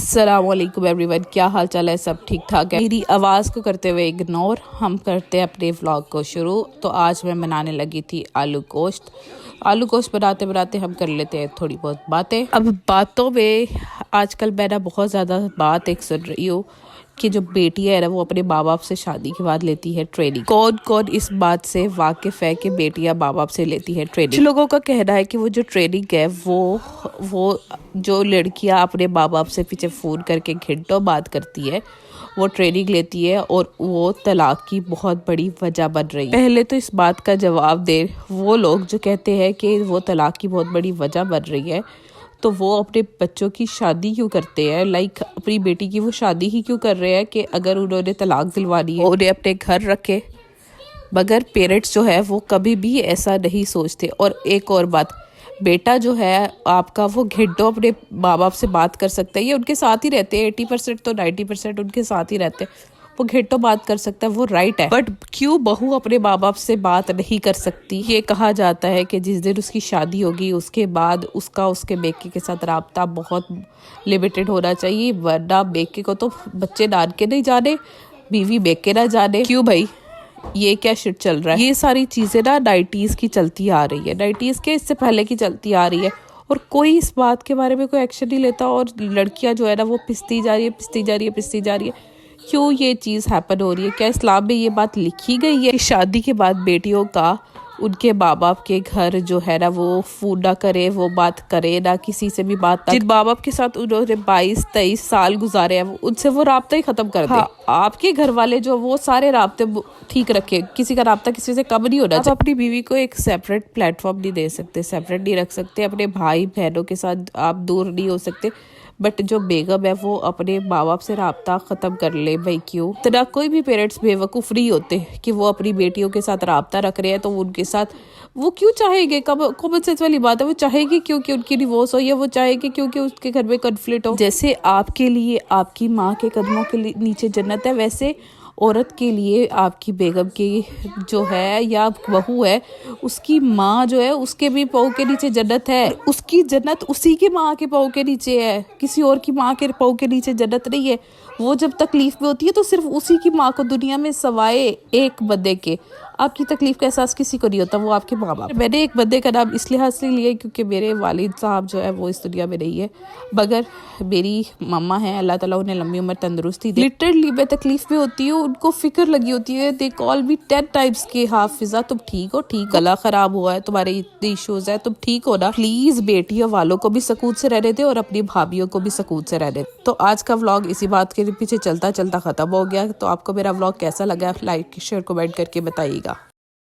السلام علیکم every one, کیا حال چال ہے؟ سب ٹھیک ٹھاک ہے؟ میری آواز کو کرتے ہوئے اگنور ہم کرتے ہیں اپنے ولاگ کو شروع۔ تو آج میں بنانے لگی تھی آلو گوشت بناتے بناتے ہم کر لیتے ہیں تھوڑی بہت باتیں۔ اب باتوں میں آج کل میں نا بہت زیادہ بات ایک سن رہی ہوں کہ جو بیٹی ہے نا وہ اپنے ماں باپ سے شادی کے بعد لیتی ہے ٹریننگ۔ کون اس بات سے واقف ہے کہ بیٹیاں ماں باپ سے لیتی ہے ٹریننگ؟ کچھ لوگوں کا کہنا ہے کہ وہ جو ٹریننگ ہے وہ جو لڑکیاں اپنے ماں باپ سے پیچھے فون کر کے گھنٹوں بات کرتی ہے وہ ٹریننگ لیتی ہے اور وہ طلاق کی بہت بڑی وجہ بن رہی ہے۔ پہلے تو اس بات کا جواب دے وہ لوگ جو کہتے ہیں کہ وہ طلاق کی بہت بڑی وجہ بن رہی ہے، تو وہ اپنے بچوں کی شادی کیوں کرتے ہیں؟ اپنی بیٹی کی وہ شادی ہی کیوں کر رہے ہیں کہ اگر انہوں نے طلاق دلوانی ہے انہیں اپنے گھر رکھے؟ مگر پیرنٹس جو ہے وہ کبھی بھی ایسا نہیں سوچتے۔ اور ایک اور بات، بیٹا جو ہے آپ کا وہ گھنٹوں اپنے ماں باپ سے بات کر سکتا ہے، یہ ان کے ساتھ ہی رہتے ہیں، 80% تو 90% ان کے ساتھ ہی رہتے ہیں، وہ گھنٹوں بات کر سکتا ہے، وہ رائٹ ہے۔ بٹ کیوں بہو اپنے ماں باپ سے بات نہیں کر سکتی؟ یہ کہا جاتا ہے کہ جس دن اس کی شادی ہوگی اس کے بعد اس کے بیکے کے ساتھ رابطہ بہت لمیٹڈ ہونا چاہیے، ورنہ بیکے کو تو بچے نان کے نہیں جانے، بیوی بیکے نہ جانے۔ کیوں بھائی، یہ کیا شٹ چل رہا ہے؟ یہ ساری چیزیں نا 90s کی چلتی آ رہی ہے، 90s کے اس سے پہلے کی چلتی آ رہی ہے، اور کوئی اس بات کے بارے میں کوئی ایکشن نہیں لیتا، اور لڑکیاں جو ہے نا وہ پستی جا رہی ہے۔ کیوں یہ چیز ہیپن ہو رہی ہے؟ کیا اسلام میں یہ بات لکھی گئی ہے کہ شادی کے بعد بیٹیوں کا ان کے ماں باپ کے گھر جو ہے نا وہ فون نہ کرے، وہ بات کرے نہ، کسی سے بھی بات نہ، جن ماں باپ کے ساتھ انہوں نے 22-23 سال گزارے ہیں ان سے وہ رابطہ ہی ختم کر دے؟ آپ کے گھر والے جو وہ سارے رابطے ٹھیک رکھے، کسی کا رابطہ کسی سے کم نہیں ہونا چاہیے۔ آپ اپنی بیوی کو ایک سیپریٹ پلیٹ فارم نہیں دے سکتے، سیپریٹ نہیں رکھ سکتے، اپنے بھائی بہنوں کے ساتھ آپ دور نہیں ہو سکتے، بٹ جو بیگم ہے وہ اپنے ماں باپ سے رابطہ ختم کر لے۔ بھائی کیوں؟ اتنا کوئی بھی پیرنٹس بے وقوف نہیں ہوتے کہ وہ اپنی بیٹیوں کے ساتھ رابطہ رکھ رہے ہیں تو ان کے ساتھ وہ کیوں چاہیں گے؟ کامن سینس والی بات ہے، وہ چاہے گی کیونکہ ان کی ڈیورس ہو، یا وہ چاہے گی کیونکہ اس کے گھر میں کنفلکٹ ہو۔ جیسے آپ کے لیے آپ کی ماں کے قدموں کے نیچے جنت ہے، ویسے عورت کے لیے آپ کی بیگم کی جو ہے یا بہو ہے اس کی ماں جو ہے اس کے بھی پاؤں کے نیچے جنت ہے۔ اس کی جنت اسی کی ماں کے پاؤں کے نیچے ہے، کسی اور کی ماں کے پاؤں کے نیچے جنت نہیں ہے۔ وہ جب تکلیف میں ہوتی ہے تو صرف اسی کی ماں کو دنیا میں سوائے ایک بندے کے آپ کی تکلیف کا احساس کسی کو نہیں ہوتا، وہ آپ کے ماں باپ۔ میں نے ایک بندے کا نام اس لحاظ سے لیا کیونکہ میرے والد صاحب جو ہے وہ اس دنیا میں نہیں ہے، مگر میری مما ہے، اللہ تعالیٰ انہیں لمبی عمر تندرستی دے۔ لٹرلی میں تکلیف میں ہوتی ہوں، ان کو فکر لگی ہوتی ہے، دے کال می 10 ٹائمز کہ حافظہ تم ٹھیک ہو؟ گلا خراب ہوا ہے تمہارے، اتنے ایشوز ہے، تم ٹھیک ہو نا؟ پلیز بیٹیوں والوں کو بھی سکون سے رہنے دے اور اپنی بھابھیوں کو بھی سکون سے رہنے دے۔ تو آج کا ولاگ اسی بات کے پیچھے چلتا ختم ہو گیا۔ تو آپ کو میرا ولاگ کیسا لگا؟ لائک شیئر کمنٹ کر کے بتائیے گا۔